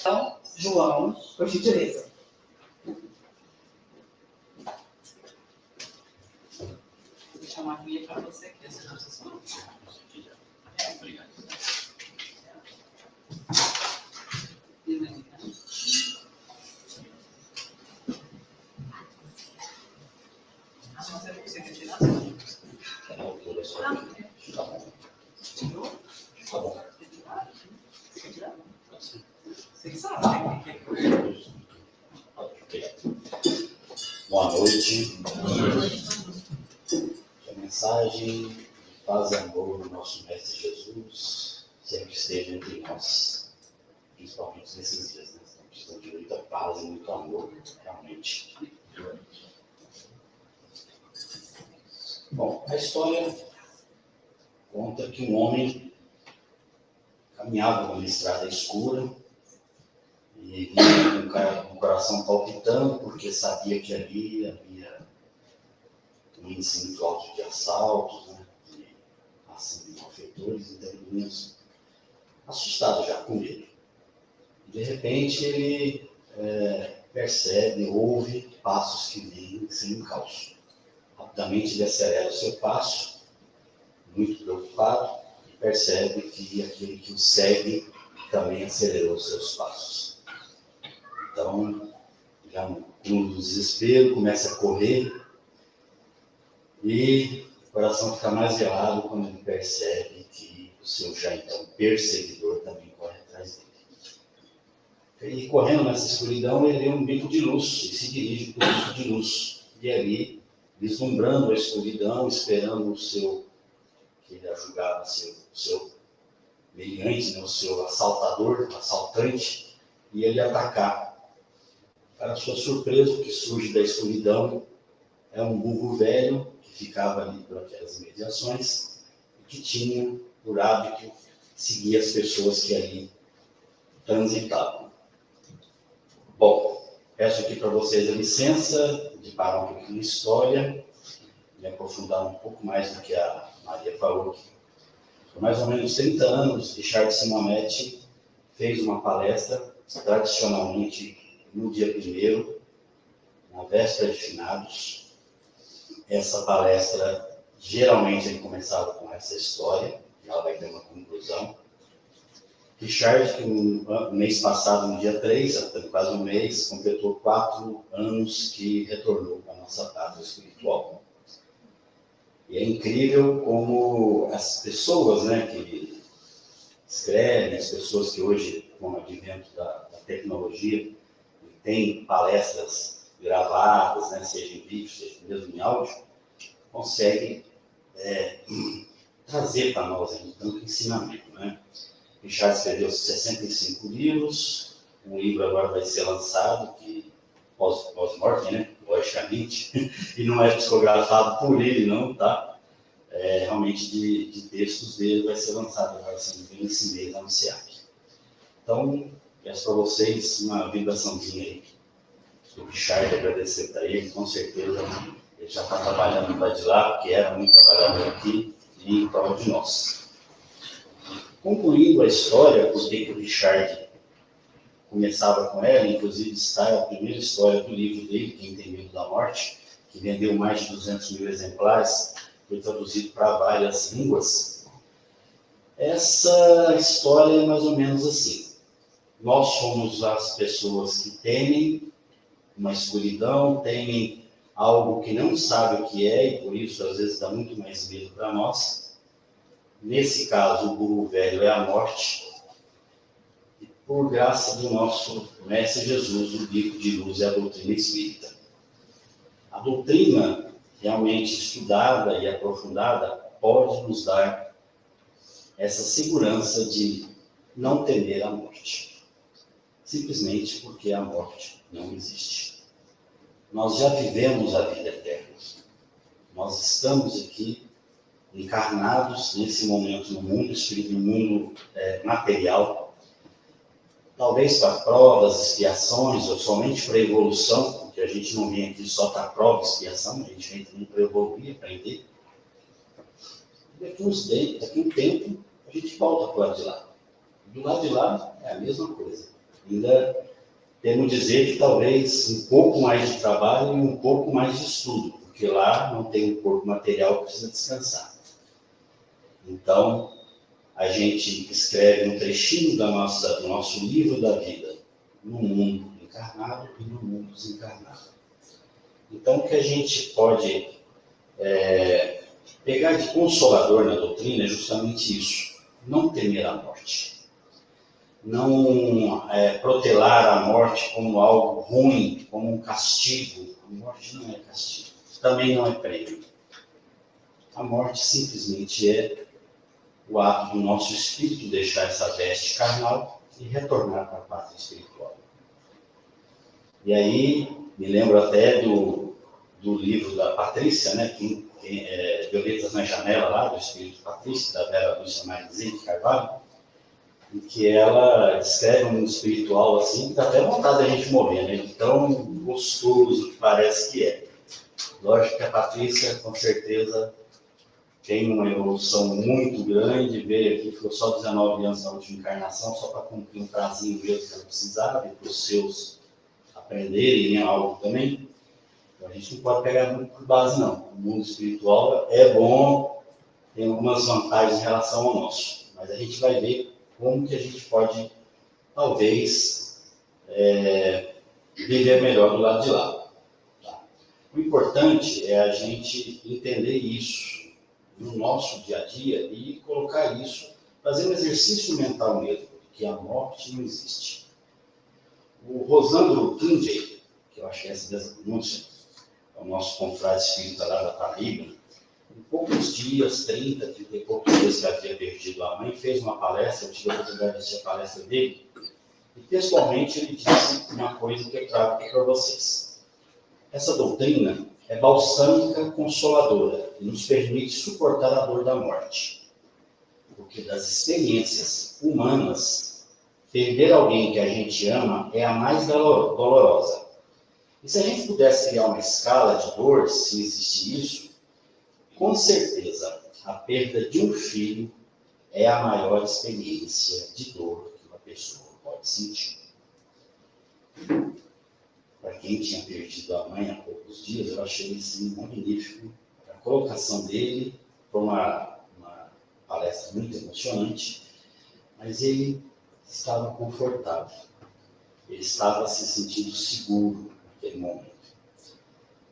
Então, João, por gentileza. Vou deixar uma aguinha para você aqui, essa posição. Obrigado. Você quer tirar? A altura só. Tá bom. Tá bom. Você quer tirar? Você que sabe, né? Boa noite. A mensagem de paz e amor do nosso Mestre Jesus sempre esteja entre nós, principalmente nesses dias, né? Estamos precisando de muita paz e muito amor, realmente. Bom, a história conta que um homem caminhava numa estrada escura e vinha com o coração palpitando, porque sabia que ali havia um índice muito alto de assaltos, né, de ação de malfeitores, então ele vinha assustado já com ele. De repente ele percebe, ouve passos que vêm sem encalço. Rapidamente ele acelera o seu passo, muito preocupado, e percebe que aquele que o segue também acelerou os seus passos. Então, já no desespero, começa a correr e o coração fica mais gelado quando ele percebe que o seu já então perseguidor também corre atrás dele. E correndo nessa escuridão, ele vê um bico de luz e se dirige para o bico de luz. E ali, vislumbrando a escuridão, esperando o seu, que ele julgava ser o seu meliante, né, o seu assaltante, e ele atacar. Para sua surpresa, o que surge da escuridão é um burro velho que ficava ali por aquelas imediações e que tinha por hábito seguir as pessoas que ali transitavam. Bom, peço aqui para vocês a licença de parar um pouquinho na história e aprofundar um pouco mais do que a Maria falou aqui. Por mais ou menos 30 anos, Richard Simonetti fez uma palestra, tradicionalmente no dia 1º, na véspera de finados. Essa palestra, geralmente, ele começava com essa história, e ela vai ter uma conclusão. Richard, que no mês passado, no dia 3, tem quase um mês, completou 4 anos que retornou à nossa pátria espiritual. E é incrível como as pessoas, né, que escrevem, as pessoas que hoje, com o advento da tecnologia, têm palestras gravadas, né, seja em vídeo, seja mesmo em áudio, conseguem trazer para nós aí tanto ensinamento, né? Richard escreveu 65 livros, um livro agora vai ser lançado, que pós-morte, né? Logicamente, e não é psicografado por ele, não, tá? Realmente de textos dele vai ser lançado agora, sendo bem esse mês anunciado. Então, peço para vocês uma vibraçãozinha aí do Richard, agradecer para ele, com certeza ele já está trabalhando lá de lá, porque era muito trabalhador aqui e em prol de nós. Concluindo a história, porque o Richard começava com ela, inclusive está a primeira história do livro dele, Quem Tem Medo da Morte, que vendeu mais de 200 mil exemplares, foi traduzido para várias línguas. Essa história é mais ou menos assim. Nós somos as pessoas que temem uma escuridão, temem algo que não sabe o que é, e por isso às vezes dá muito mais medo para nós. Nesse caso, o burro velho é a morte. E por graça do nosso Mestre Jesus, o bico de luz é a doutrina espírita. A doutrina realmente estudada e aprofundada pode nos dar essa segurança de não temer a morte. Simplesmente porque a morte não existe. Nós já vivemos a vida eterna. Nós estamos aqui encarnados nesse momento no mundo espiritual, no mundo material, talvez para provas, expiações, ou somente para evolução, porque a gente não vem aqui só para prova, expiação, a gente vem também para evoluir, aprender. Daqui um tempo, a gente volta para o lado de lá. Do lado de lá é a mesma coisa. Ainda temos que dizer que talvez um pouco mais de trabalho e um pouco mais de estudo, porque lá não tem um corpo material que precisa descansar. Então, a gente escreve um trechinho do nosso livro da vida, no mundo encarnado e no mundo desencarnado. Então, o que a gente pode pegar de consolador na doutrina é justamente isso: não temer a morte. Não protelar a morte como algo ruim, como um castigo. A morte não é castigo, também não é prêmio. A morte simplesmente é o ato do nosso espírito deixar essa veste carnal e retornar para a pátria espiritual. E aí, me lembro até do livro da Patrícia, né, Violetas na Janela, lá, do Espírito Patrícia, da Vera Lúcia Marizim de Carvalho, em que ela descreve um mundo espiritual assim, que dá até vontade da gente morrer, né? De tão gostoso que parece que é. Lógico que a Patrícia, com certeza, tem uma evolução muito grande, veio aqui, ficou só 19 anos na última encarnação, só para cumprir um prazinho mesmo que ela precisava, e para os seus aprenderem algo também. Então, a gente não pode pegar muito por base, não. O mundo espiritual é bom, tem algumas vantagens em relação ao nosso, mas a gente vai ver como que a gente pode, talvez, viver melhor do lado de lá. Tá? O importante é a gente entender isso no nosso dia a dia e colocar isso, fazer um exercício mental mesmo, que a morte não existe. O Rosandro Kinjay, que eu acho que é essa mesma pronúncia, é o nosso confrade espírita lá da Paraíba, em poucos dias, 30 e poucos dias que havia perdido a mãe, fez uma palestra, eu tive a oportunidade de assistir a palestra dele, e pessoalmente ele disse uma coisa que eu trago aqui para vocês. Essa doutrina é balsâmica, consoladora, e nos permite suportar a dor da morte. Porque das experiências humanas, perder alguém que a gente ama é a mais dolorosa. E se a gente pudesse criar uma escala de dor, se existe isso, com certeza a perda de um filho é a maior experiência de dor que uma pessoa pode sentir. Para quem tinha perdido a mãe há poucos dias, eu achei isso magnífico. A colocação dele foi uma palestra muito emocionante, mas ele estava confortável. Ele estava se sentindo seguro naquele momento.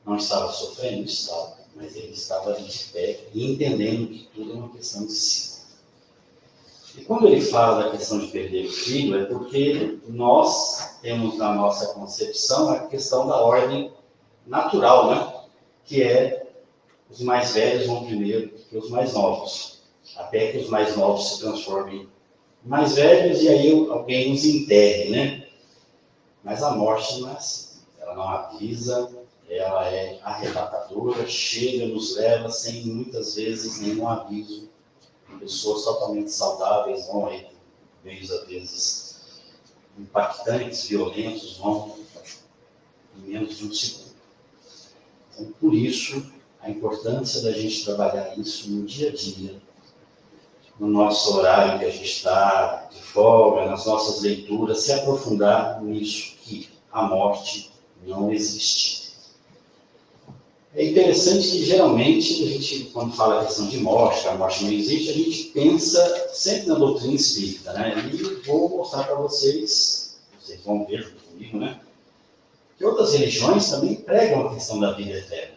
Não estava sofrendo? Estava, mas ele estava ali de pé e entendendo que tudo é uma questão de si. E quando ele fala da questão de perder o filho, é porque nós temos na nossa concepção a questão da ordem natural, né? Que é os mais velhos vão primeiro que os mais novos, até que os mais novos se transformem em mais velhos e aí alguém os enterre, né? Mas a morte não é assim. Ela não avisa, ela é arrebatadora, chega, nos leva sem muitas vezes nenhum aviso. Pessoas totalmente saudáveis vão aí, meios às vezes impactantes, violentos, vão em menos de um segundo. Então, por isso, a importância da gente trabalhar isso no dia a dia, no nosso horário que a gente está de folga, nas nossas leituras, se aprofundar nisso, que a morte não existe. É interessante que, geralmente, a gente, quando fala a questão de morte, que a morte não existe, a gente pensa sempre na doutrina espírita, né? E vou mostrar para vocês vão ver junto comigo, né? Que outras religiões também pregam a questão da vida eterna.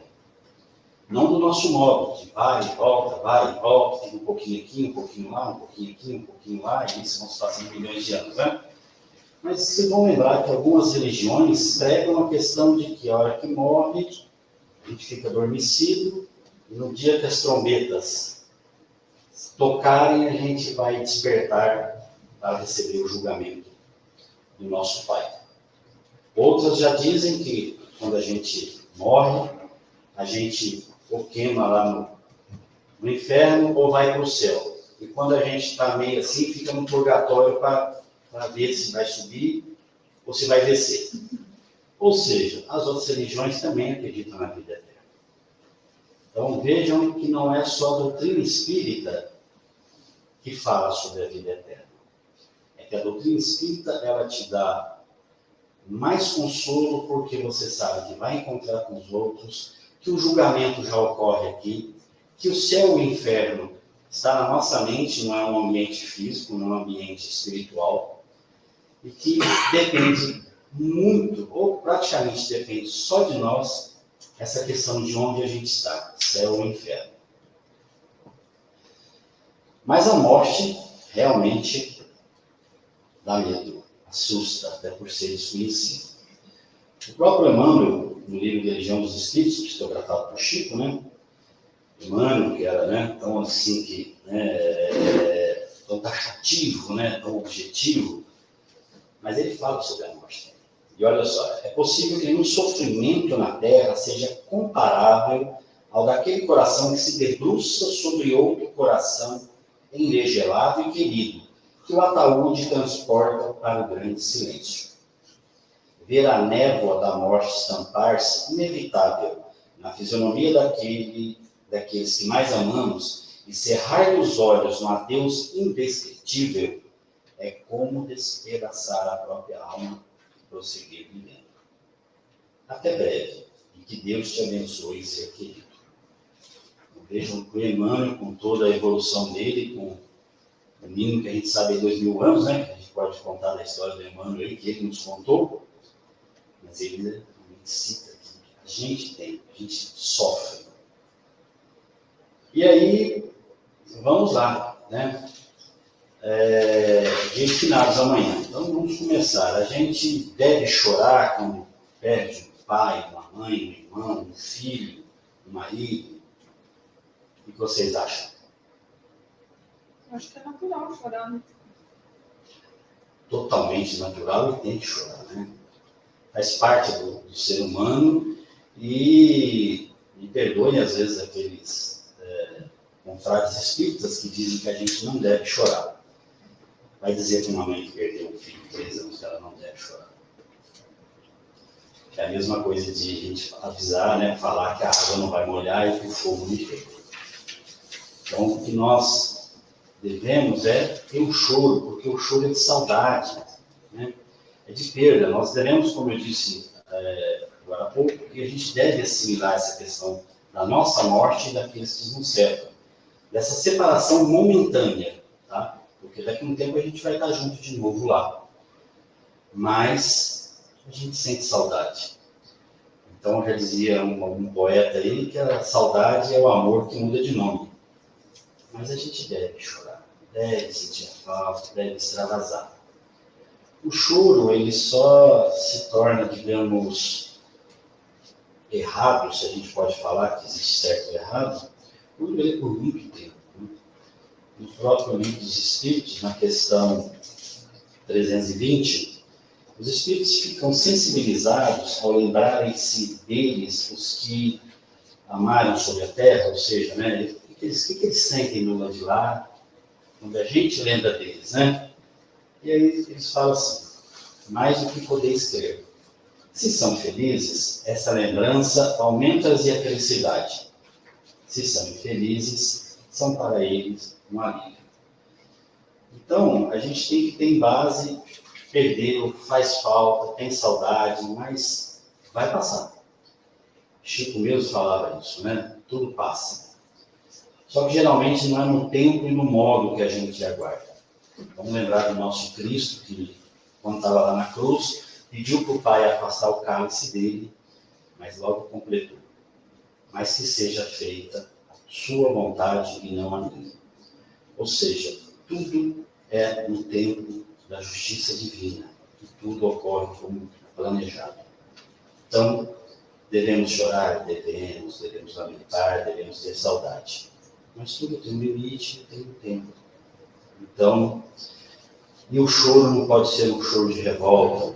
Não do nosso modo, de vai e volta, fica um pouquinho aqui, um pouquinho lá, um pouquinho aqui, um pouquinho lá, e isso vão se passando milhões de anos, né? Mas vocês vão lembrar que algumas religiões pregam a questão de que a hora que morre, a gente fica adormecido, e no dia que as trombetas tocarem, a gente vai despertar para receber o julgamento do nosso Pai. Outras já dizem que quando a gente morre, a gente ou queima lá no inferno ou vai para o céu. E quando a gente está meio assim, fica no purgatório para ver se vai subir ou se vai descer. Ou seja, as outras religiões também acreditam na vida eterna. Então vejam que não é só a doutrina espírita que fala sobre a vida eterna. É que a doutrina espírita, ela te dá mais consolo, porque você sabe que vai encontrar com os outros, que o julgamento já ocorre aqui, que o céu e o inferno está na nossa mente, não é um ambiente físico, não é um ambiente espiritual, e que depende muito, ou praticamente depende só de nós, essa questão de onde a gente está, céu ou inferno. Mas a morte realmente dá medo, assusta, até por ser desconhecido. O próprio Emmanuel, no livro de Religião dos Espíritos, psicografado por Chico, né? Emmanuel, que era, né, tão assim, que, né, tão taxativo, né, tão objetivo, mas ele fala sobre a morte. E olha só, é possível que nenhum sofrimento na Terra seja comparável ao daquele coração que se debruça sobre outro coração enregelado e querido, que o ataúde transporta para o grande silêncio. Ver a névoa da morte estampar-se inevitável na fisionomia daqueles que mais amamos e cerrar os olhos no adeus indescritível é como despedaçar a própria alma e prosseguir vivendo. Até breve, e que Deus te abençoe, ser querido. Vejam que o Emmanuel, com toda a evolução dele, com o mínimo que a gente sabe é 2000 anos, né? A gente pode contar da história do Emmanuel aí, que ele nos contou, mas ele realmente cita que a gente sofre. E aí, vamos lá, né? Dia finados amanhã. Então vamos começar. A gente deve chorar quando perde um pai, uma mãe, um irmão, um filho, um marido. O que vocês acham? Acho que é natural chorar, né? Totalmente natural e tem que chorar, né? Faz parte do ser humano e me perdoem às vezes aqueles confrades espíritas que dizem que a gente não deve chorar. Vai dizer que uma mãe que perdeu um filho de 3 anos que ela não deve chorar. É a mesma coisa de a gente avisar, né, falar que a água não vai molhar e que o fogo não queima. Então, o que nós devemos é ter o choro, porque o choro é de saudade, né? É de perda. Nós devemos, como eu disse agora há pouco, que a gente deve assimilar essa questão da nossa morte e daqueles que nos cercam, dessa separação momentânea, tá? Porque daqui a um tempo a gente vai estar junto de novo lá. Mas a gente sente saudade. Então, já dizia um poeta aí que a saudade é o amor que muda de nome. Mas a gente deve chorar, deve sentir a falta, deve extravasar. O choro, ele só se torna, digamos, errado, se a gente pode falar que existe certo e errado, quando ele é por muito tempo. No próprio livro dos Espíritos, na questão 320, os Espíritos ficam sensibilizados ao lembrarem-se deles, os que amaram sobre a terra, ou seja, né, o que eles sentem no lado de lá, quando a gente lembra deles, né? E aí eles falam assim, mais do que podeis crer. Se são felizes, essa lembrança aumenta-lhes a felicidade. Se são infelizes, são para eles um alívio. Então, a gente tem que ter em base, perdeu, faz falta, tem saudade, mas vai passar. Chico mesmo falava isso, né? Tudo passa. Só que geralmente não é no tempo e no modo que a gente aguarda. Vamos lembrar do nosso Cristo, que quando estava lá na cruz, pediu para o Pai afastar o cálice dele, mas logo completou. Mas que seja feita a sua vontade e não a minha. Ou seja, tudo é no tempo da justiça divina, e tudo ocorre como planejado. Então, devemos chorar, devemos lamentar, devemos ter saudade. Mas tudo tem um limite, tem um tempo. Então, e o choro não pode ser um choro de revolta,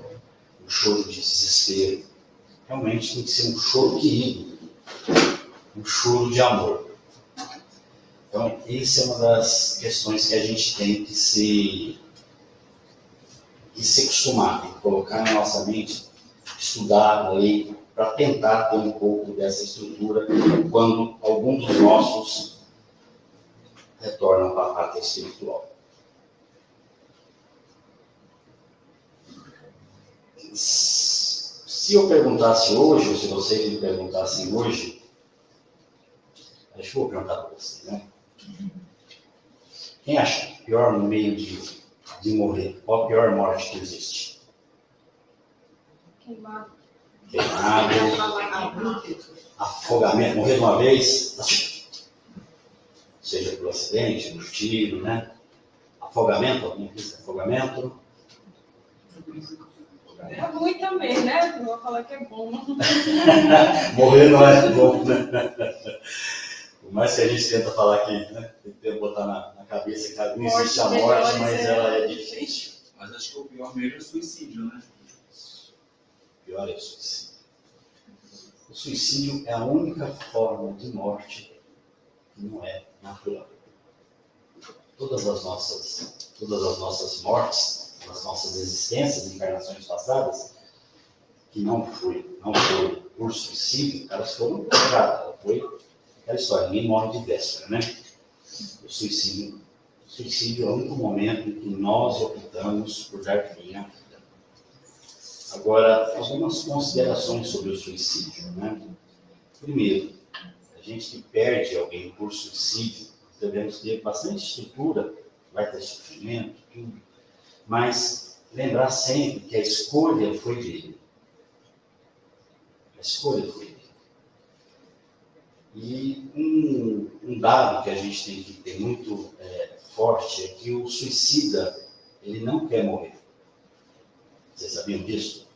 um choro de desespero. Realmente tem que ser um choro querido, um choro de amor. Então, essa é uma das questões que a gente tem que se acostumar, tem que colocar na nossa mente, estudar, ler, para tentar ter um pouco dessa estrutura quando algum dos nossos retornam para a pátria espiritual. Se eu perguntasse hoje, ou se vocês me perguntassem hoje, acho que eu vou perguntar para vocês, né? Quem acha que o pior meio de morrer? Qual a pior morte que existe? Queimado. Queimado, afogamento, morrer de uma vez, seja por acidente, por tiro, né? Afogamento, alguém disse afogamento? É ruim também, né? Eu vou falar que é bom. Morrer não é bom, né? Por mais que a gente tenta falar que, né, tem que botar na cabeça que não existe a morte, mas ela é difícil. Mas acho que o pior mesmo é o suicídio, né? O pior é o suicídio. O suicídio é a única forma de morte que não é natural. Todas as nossas mortes, as nossas existências, encarnações passadas, que não foi por suicídio, elas foram provocadas. Foi aquela história, ninguém morre de véspera, né? O suicídio é o único momento em que nós optamos por dar fim à vida. Agora, algumas considerações sobre o suicídio, né? Primeiro, a gente que perde alguém por suicídio, devemos ter bastante estrutura, vai ter sofrimento, tudo, mas lembrar sempre que a escolha foi dele. A escolha foi dele. E um dado que a gente tem que ter muito forte é que o suicida, ele não quer morrer. Vocês sabiam disso?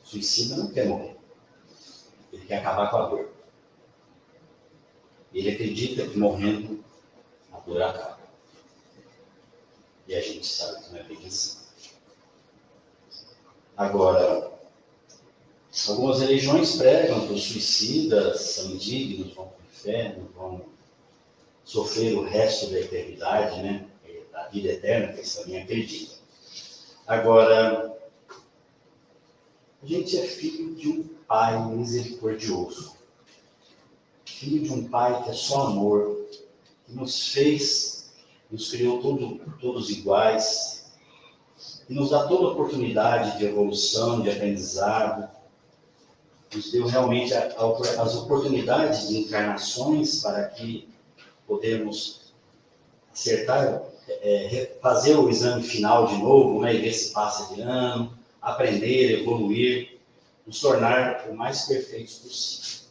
O suicida não quer morrer. Ele quer acabar com a dor. Ele acredita que morrendo a dor acaba. E a gente sabe que não é bem assim. Agora, algumas religiões pregam que os suicidas são indignos, vão para o inferno, vão sofrer o resto da eternidade, né? Da vida eterna, que eles também acreditam. Agora, a gente é filho de um Pai misericordioso. Filho de um Pai que é só amor, que nos fez, nos criou todos iguais, que nos dá toda a oportunidade de evolução, de aprendizado, nos deu realmente as oportunidades de encarnações para que podemos acertar, fazer o exame final de novo, né, e ver se passa de ano, aprender, evoluir, nos tornar o mais perfeitos possível.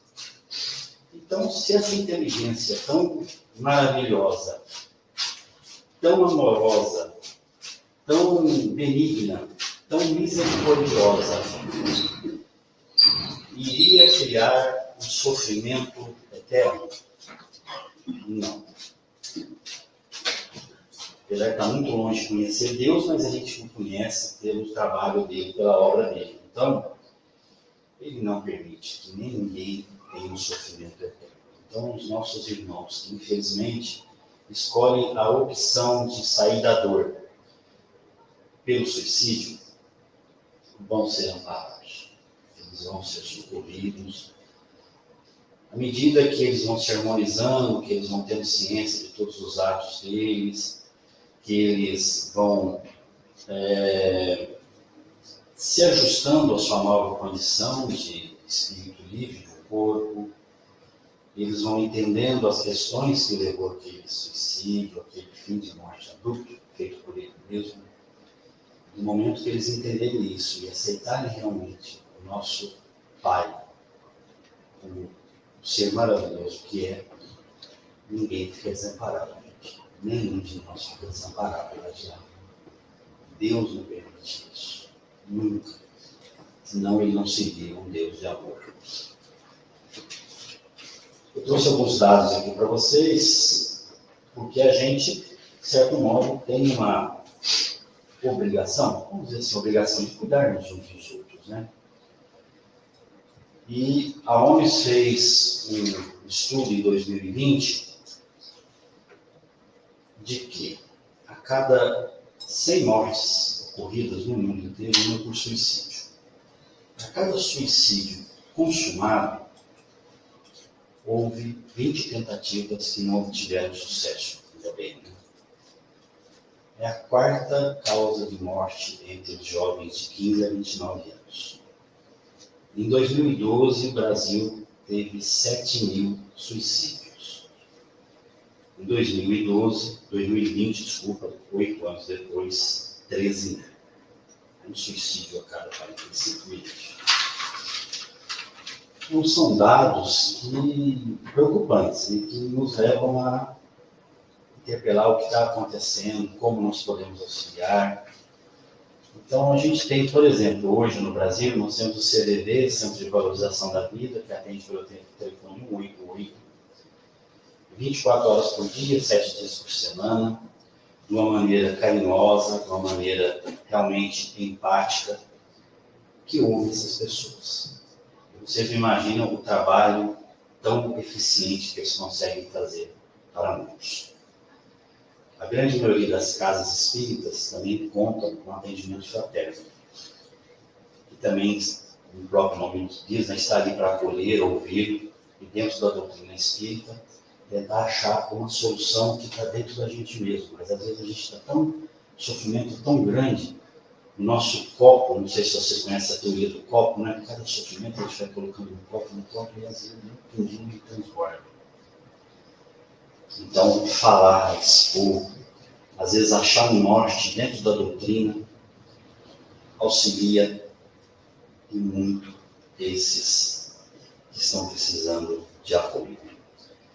Então, se essa inteligência tão maravilhosa, tão amorosa, tão benigna, tão misericordiosa, iria criar um sofrimento eterno? Não. Apesar de estar muito longe de conhecer Deus, mas a gente o conhece pelo trabalho dele, pela obra dele. Então, ele não permite que nem ninguém tenha um sofrimento eterno. Então, os nossos irmãos, que infelizmente escolhem a opção de sair da dor pelo suicídio, vão ser amparados. Eles vão ser socorridos. À medida que eles vão se harmonizando, que eles vão tendo ciência de todos os atos deles, que eles vão se ajustando à sua nova condição de espírito livre do corpo, eles vão entendendo as questões que levou aquele suicídio, aquele fim de morte abrupto, feito por ele mesmo. No momento que eles entenderem isso e aceitarem realmente o nosso Pai, como o ser maravilhoso que é, ninguém fica desamparado, gente. Nenhum de nós fica desamparado pela diabo. Deus não permite isso. Nunca. Senão ele não seria um Deus de amor. Eu trouxe alguns dados aqui para vocês, porque a gente, de certo modo, tem uma obrigação, vamos dizer assim, obrigação de cuidarmos uns dos outros, né? E a OMS fez um estudo em 2020 de que a cada 100 mortes ocorridas no mundo inteiro, uma por suicídio. A cada suicídio consumado, houve 20 tentativas que não obtiveram sucesso. Ainda bem, né? É a quarta causa de morte entre os jovens de 15 a 29 anos. Em 2012, o Brasil teve 7 mil suicídios. Em 2020, desculpa, 8 anos depois, 13 mil. Um suicídio a cada 45 minutos. Então, são dados preocupantes e que nos levam a interpelar o que está acontecendo, como nós podemos auxiliar. Então, a gente tem, por exemplo, hoje no Brasil, nós temos o CVV, Centro de Valorização da Vida, que atende pelo telefone 188, 24 horas por dia, 7 dias por semana, de uma maneira carinhosa, de uma maneira realmente empática, que ouve essas pessoas. Vocês não imaginam o trabalho tão eficiente que eles conseguem fazer para muitos. A grande maioria das casas espíritas também contam com atendimento fraterno. E também, o próprio nome diz, está ali para acolher, ouvir, e dentro da doutrina espírita, tentar achar uma solução que está dentro da gente mesmo. Mas às vezes a gente está tão sofrimento tão grande, o nosso copo, não sei se vocês conhecem a teoria do copo, né? Cada sofrimento a gente vai colocando um copo no copo e às vezes um pinguinho transborda. Então, falar, expor, às vezes achar um norte dentro da doutrina, auxilia e muito esses que estão precisando de apoio.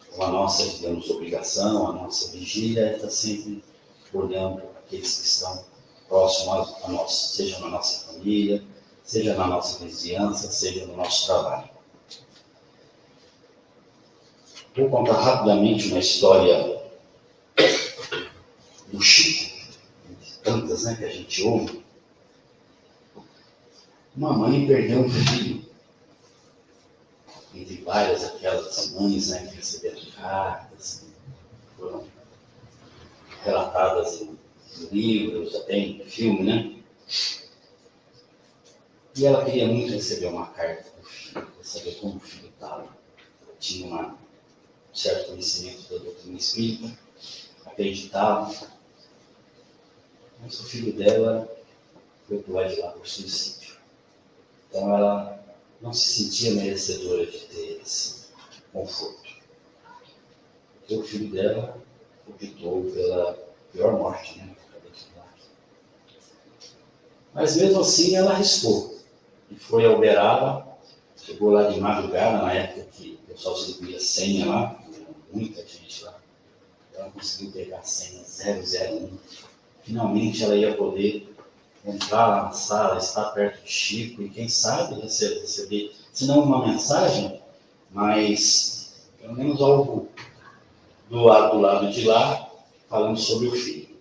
Então, a nossa, digamos, obrigação, a nossa vigília é estar sempre olhando aqueles que estão próximos a nós, seja na nossa família, seja na nossa vizinhança, seja no nosso trabalho. Vou contar rapidamente uma história do Chico, tantas, né, que a gente ouve. Uma mãe perdeu um filho, entre várias aquelas mães, né, que receberam cartas, foram relatadas em livros, até em filme, né? E ela queria muito receber uma carta do filho, para saber como o filho estava. Tinha um certo conhecimento da doutrina espírita, acreditava, mas o filho dela foi pro lado de lá por suicídio. Então ela não se sentia merecedora de ter esse conforto. Porque o filho dela optou pela pior morte, né? Mas mesmo assim ela arriscou. E foi a Uberaba, chegou lá de madrugada, na época que o pessoal distribuía senha lá, muita gente lá. Ela conseguiu pegar a senha 001. Finalmente ela ia poder entrar lá na sala, estar perto de Chico e quem sabe receber, se não uma mensagem, mas pelo menos algo do lado de lá, falando sobre o filho.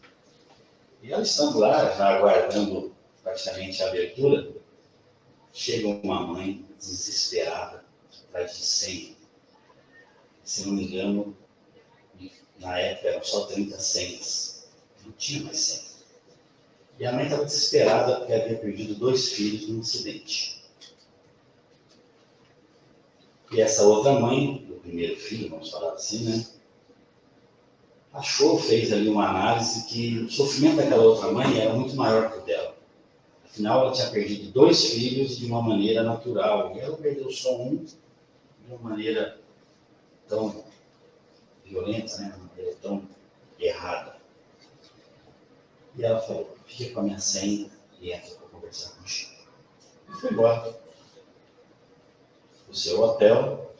E ela estando lá, já aguardando praticamente a abertura, chega uma mãe desesperada, atrás de senha. Se não me engano, na época eram só 30 senhas, não tinha mais senha. E a mãe estava desesperada porque havia perdido 2 filhos num acidente. E essa outra mãe, do primeiro filho, vamos falar assim, né? Fez ali uma análise que o sofrimento daquela outra mãe era muito maior que o dela. Afinal, ela tinha perdido 2 filhos de uma maneira natural. E ela perdeu só um de uma maneira tão violenta, né? De uma maneira tão errada. E ela falou, fica com a minha senha e entra para conversar com o Chico. E foi embora. O seu hotel,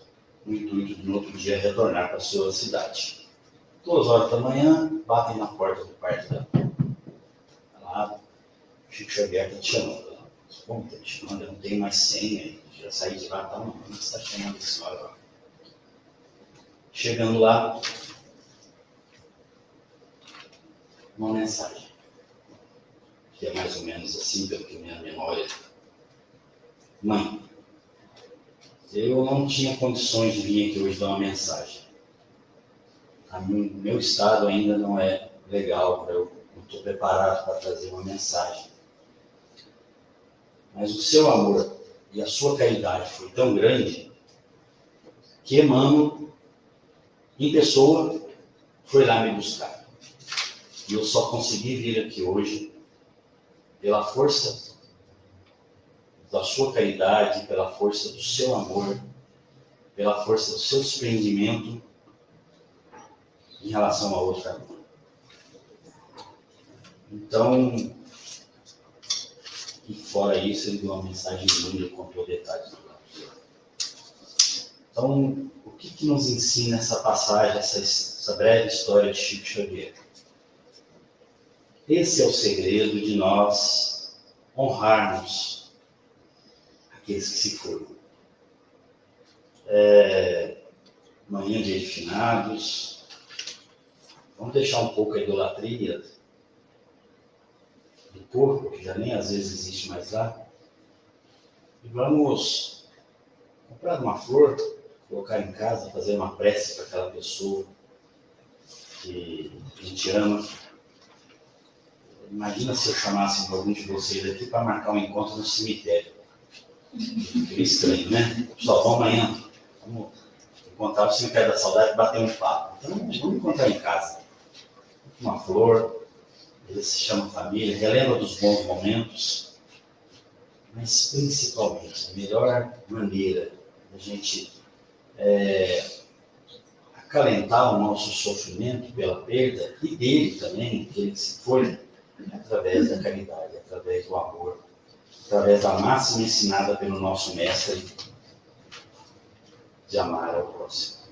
no intuito de no outro dia retornar para a sua cidade. 2 horas da manhã, batem na porta do quarto dela. Ela abre, o Chico Xavier está te chamando. Como está te chamando? Eu não tenho mais senha, já saí de lá, tá, não, você está chamando a senhora. Chegando lá, uma mensagem. Que é mais ou menos assim, pelo que minha memória. Mãe, eu não tinha condições de vir aqui hoje dar uma mensagem. O meu estado ainda não é legal, eu não estou preparado para trazer uma mensagem. Mas o seu amor e a sua caridade foi tão grande que Emmanuel, em pessoa, foi lá me buscar. E eu só consegui vir aqui hoje pela força da sua caridade, pela força do seu amor, pela força do seu desprendimento em relação a outra alma. Então, e fora isso, ele deu uma mensagem linda e contou detalhes do lado. Então, o que nos ensina essa passagem, essa breve história de Chico Xavier? Esse é o segredo de nós honrarmos aqueles que se foram. Manhã de finados, vamos deixar um pouco a idolatria do corpo, que já nem às vezes existe mais lá, e vamos comprar uma flor, colocar em casa, fazer uma prece para aquela pessoa que a gente ama. Imagina se eu chamasse algum de vocês aqui para marcar um encontro no cemitério. Seria estranho, né? Pessoal, vamos amanhã, vamos encontrar o cemitério da saudade e bater um papo. Então, vamos encontrar em casa. Uma flor, ele se chama família, relembra dos bons momentos, mas principalmente, a melhor maneira da gente acalentar o nosso sofrimento pela perda, e dele também, que ele se foi, através da caridade, através do amor, através da máxima ensinada pelo nosso mestre de amar ao próximo.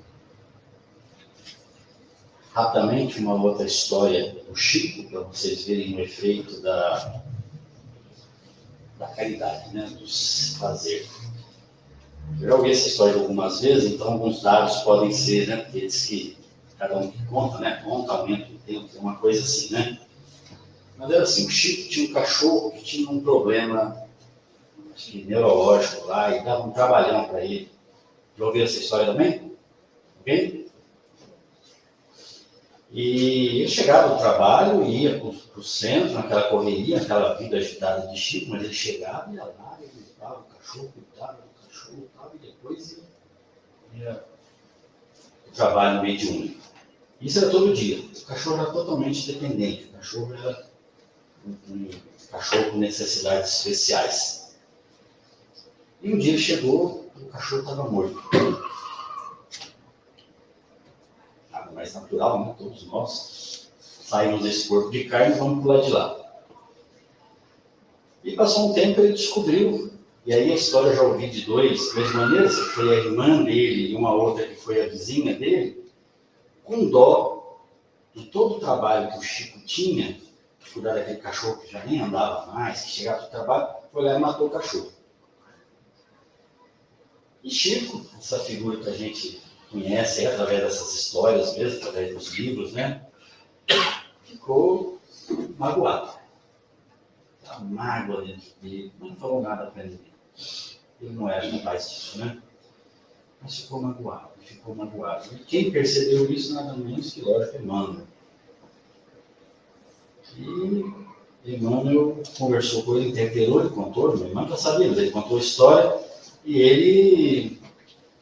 Rapidamente, uma outra história do Chico, para vocês verem o efeito da caridade, né, do fazer. Eu já ouvi essa história algumas vezes, então alguns dados podem ser, né, aqueles que cada um que conta, né, conta, aumenta o tempo, tem uma coisa assim, né. Mas era assim, o Chico tinha um cachorro que tinha um problema, acho que neurológico lá, e dava um trabalhão para ele. Já ouviu essa história também? Alguém? E ele chegava do trabalho, ia para o centro, naquela correria, naquela vida agitada de Chico, mas ele chegava, ia lá, ele limpava o cachorro, cuidava do cachorro, e depois ia o trabalho mediúnico. Isso era todo dia. O cachorro era totalmente dependente, o cachorro era um cachorro com necessidades especiais. E um dia ele chegou, o cachorro estava morto. Nada mais natural, né? Todos nós saímos desse corpo de carne e vamos pular de lá. E passou um tempo, ele descobriu, e aí a história já ouvi de duas maneiras, que foi a irmã dele e uma outra que foi a vizinha dele, com dó de todo o trabalho que o Chico tinha, de cuidar daquele cachorro que já nem andava mais, que chegava do trabalho, foi lá e matou o cachorro. E Chico, essa figura que a gente conhece através dessas histórias mesmo, através dos livros, né? Ficou magoado. A mágoa dentro dele, não falou nada para ele. Ele não era capaz disso, né? Mas ficou magoado, ficou magoado. E quem percebeu isso, nada menos que, lógico, Emmanuel. E Emmanuel conversou com ele, interpelou, ele contou, o Emmanuel já sabia, mas ele contou a história, e ele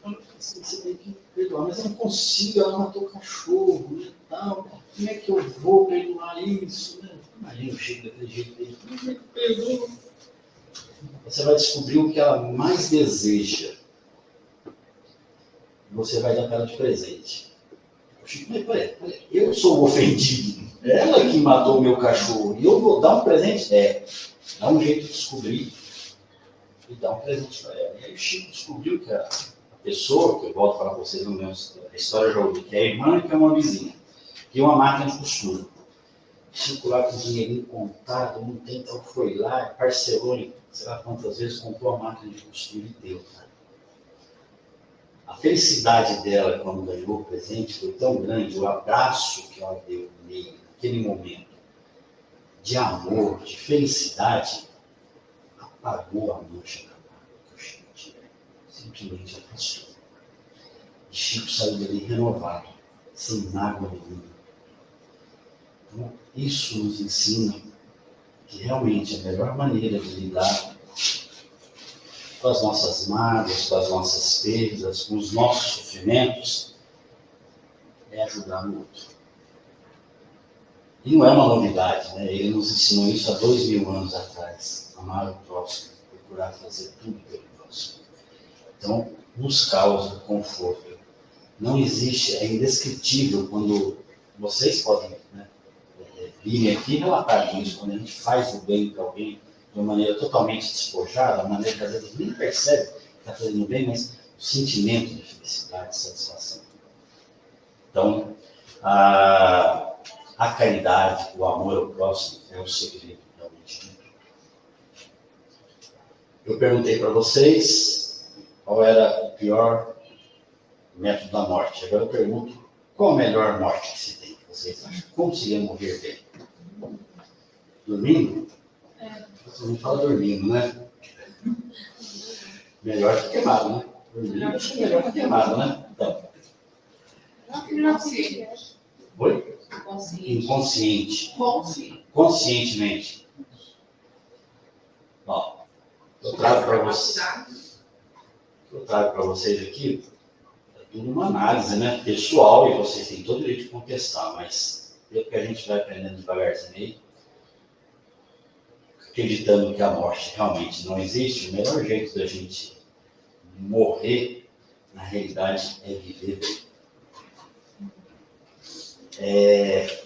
falou, você tem que perdoar, mas eu não consigo, ela matou o cachorro, né, tal, como é que eu vou perdoar isso, né? Imagina o Chico daquele jeito dele, como é que eu perdoo? Você vai descobrir o que ela mais deseja, e você vai dar para ela de presente. O Chico, mas peraí, eu sou o ofendido, ela que matou o meu cachorro, e eu vou dar um presente? Dá um jeito de descobrir e dá um presente para ela. E aí o Chico descobriu que a pessoa, que eu volto a falar para vocês, não lembro a história, já ouvi, que é a irmã e que é uma vizinha, tem uma máquina de costura. O Chico lá com o dinheirinho contado, não tem, então foi lá, parcelou, sei lá quantas vezes, comprou a máquina de costura e deu. A felicidade dela quando ganhou o presente foi tão grande, o abraço que ela deu nele, naquele momento, de amor, de felicidade, apagou a mancha da mágoa que o Chico tinha. Simplesmente afastou. E Chico saiu dali renovado, sem mágoa nenhuma. Então, isso nos ensina que realmente a melhor maneira de lidar com as nossas mágoas, com as nossas perdas, com os nossos sofrimentos, é ajudar o outro. E não é uma novidade, né? Ele nos ensinou isso há 2000 anos atrás. Amar o próximo, procurar fazer tudo pelo próximo. Então, nos causa conforto. Não existe, é indescritível quando vocês podem, né, virem aqui e relatar isso, quando a gente faz o bem para alguém de uma maneira totalmente despojada, uma maneira que às vezes nem percebe que está fazendo bem, mas o sentimento de felicidade, de satisfação. Então, a caridade, o amor ao próximo é o segredo realmente de tudo. Eu perguntei para vocês qual era o pior método da morte. Agora eu pergunto, qual a melhor morte que se tem? Vocês acham? Como seria morrer bem? Dormindo? Todo mundo fala dormindo, né? Melhor que queimado, né? Dormindo acho que é melhor que queimado, né? Então. Inconsciente. Oi? Inconsciente. Conscientemente. Ó, eu trago para vocês aqui, é tudo uma análise, né? Pessoal, e vocês têm todo o direito de contestar, mas pelo que a gente vai aprendendo devagarzinho aí, acreditando que a morte realmente não existe, o melhor jeito da gente morrer, na realidade, é viver bem.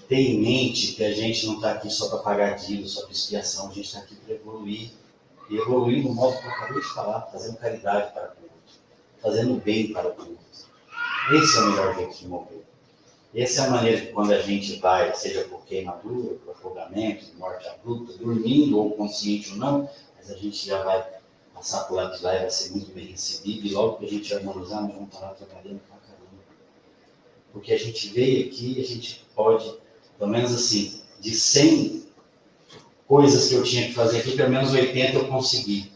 Ter em mente que a gente não está aqui só para pagar dívida, só para expiação, a gente está aqui para evoluir. E evoluir no modo que eu acabei de falar, fazendo caridade para o outro, fazendo bem para o outro. Esse é o melhor jeito de morrer. Essa é a maneira que quando a gente vai, seja por queimadura, por afogamento, morte abrupta, dormindo ou consciente ou não, mas a gente já vai passar por lá de lá e vai ser muito bem recebido, e logo que a gente harmonizar, nós vamos estar lá trabalhando pra caramba. Porque a gente veio aqui e a gente pode, pelo menos assim, de 100 coisas que eu tinha que fazer aqui, pelo menos 80 eu consegui.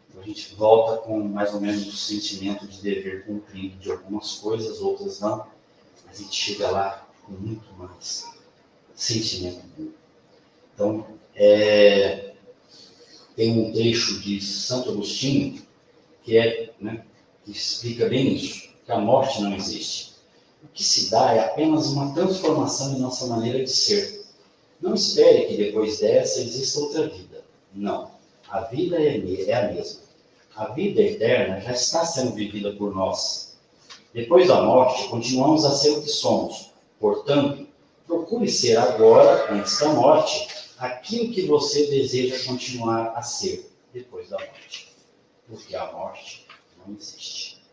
Então, a gente volta com mais ou menos o sentimento de dever cumprido de algumas coisas, outras não. Mas a gente chega lá com muito mais sentimento bom. Então, tem um trecho de Santo Agostinho que que explica bem isso, que a morte não existe. O que se dá é apenas uma transformação em nossa maneira de ser. Não espere que depois dessa exista outra vida. Não. A vida é a mesma. A vida eterna já está sendo vivida por nós. Depois da morte, continuamos a ser o que somos. Portanto, procure ser agora, antes da morte, aquilo que você deseja continuar a ser depois da morte. Porque a morte não existe.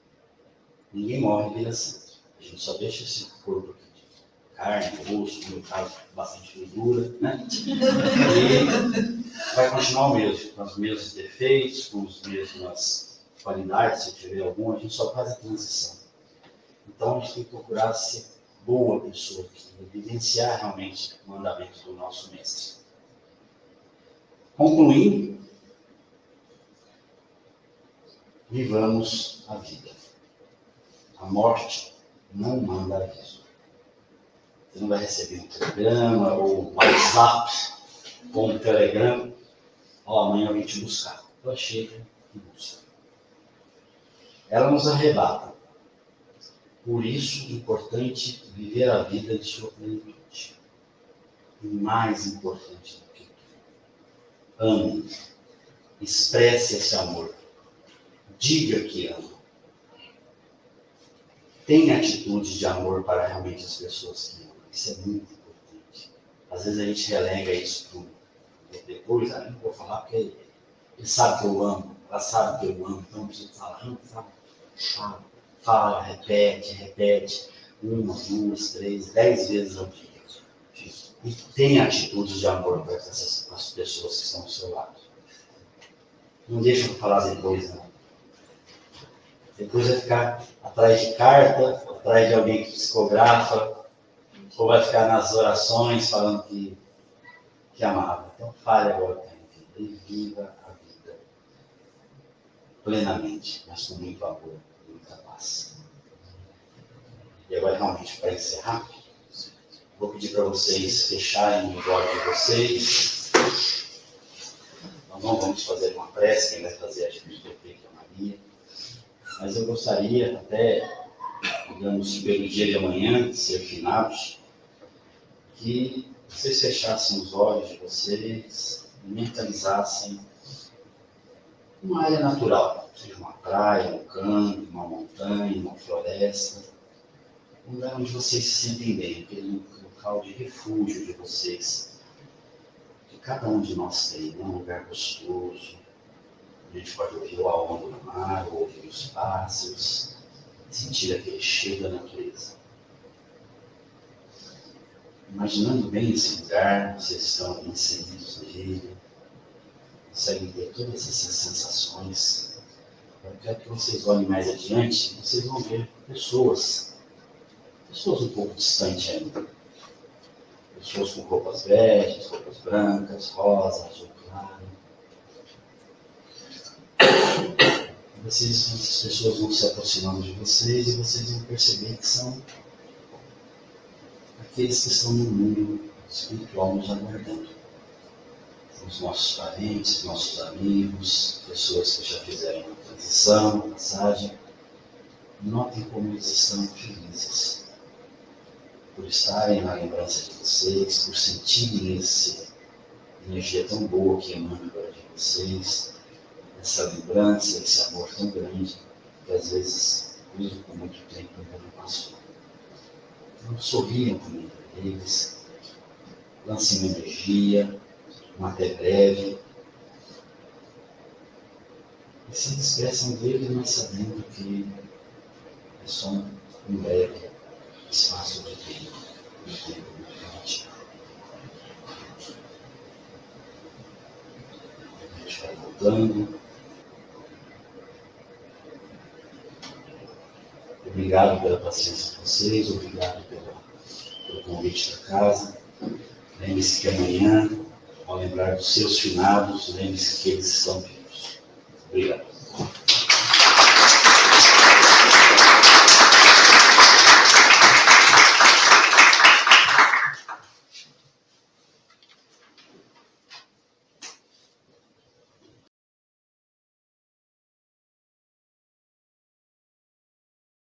Ninguém morre e vira santo. A gente só deixa esse corpo aqui de carne, osso, no meu caso, bastante gordura, né? E vai continuar o mesmo, com os mesmos defeitos, com as mesmas qualidades, se tiver alguma, a gente só faz a transição. Então a gente tem que procurar ser boa pessoa, vivenciar realmente o mandamento do nosso mestre. Concluindo, vivamos a vida. A morte não manda aviso. Você não vai receber um telegrama, ou um WhatsApp, ou um telegrama. Ó, amanhã eu vim te buscar. Ela chega e busca. Ela nos arrebata. Por isso, é importante viver a vida de sua plenitude. E mais importante do que tudo, ame. Expresse esse amor. Diga que ama. Tenha atitude de amor para realmente as pessoas que amam. Isso é muito importante. Às vezes a gente relega isso tudo. Depois, não vou falar porque ele sabe que eu amo, ela sabe que eu amo, então não preciso falar. Não, fala, repete. 1, 2, 3, 10 vezes ao dia. E tenha atitude de amor para as pessoas que estão ao seu lado. Não deixa eu falar depois, não. Depois vai ficar atrás de carta, atrás de alguém que psicografa, ou vai ficar nas orações falando que amava. Então fale agora com a vida e viva a vida plenamente, mas com muito amor e muita paz. E agora realmente para encerrar, vou pedir para vocês fecharem os olhos de vocês. Nós não vamos fazer uma prece, quem vai fazer a gente é a Maria. Mas eu gostaria, até, digamos, pelo dia de amanhã, de ser finados, que vocês fechassem os olhos de vocês e mentalizassem uma área natural, seja uma praia, um campo, uma montanha, uma floresta, um lugar onde vocês se sentem bem, aquele local de refúgio de vocês, que cada um de nós tem, né? Um lugar gostoso, a gente pode ouvir o onda do mar, ouvir os pássaros, sentir aquele cheiro da natureza. Imaginando bem esse lugar, vocês estão inseridos nele, conseguem ter todas essas sensações. Eu quero que vocês olhem mais adiante, vocês vão ver pessoas um pouco distantes ainda. Pessoas com roupas beges, roupas brancas, rosa, azul claro. Essas pessoas vão se aproximando de vocês e vocês vão perceber que são aqueles que estão no mundo espiritual nos aguardando. Os nossos parentes, nossos amigos, pessoas que já fizeram a transição, a passagem. Notem como eles estão felizes por estarem na lembrança de vocês, por sentirem essa energia tão boa que emana agora de vocês, essa lembrança, esse amor tão grande que às vezes, mesmo com muito tempo, ainda não passou. Então sorriam também para eles, lancem uma energia, um até breve, e se despeçam dele, mas sabendo que é só um breve espaço de tempo, um tempo muito relativo. A gente vai voltando. Obrigado pela paciência de vocês, obrigado pelo convite da casa. Lembre-se que amanhã, ao lembrar dos seus finados, lembre-se que eles estão vivos. Obrigado.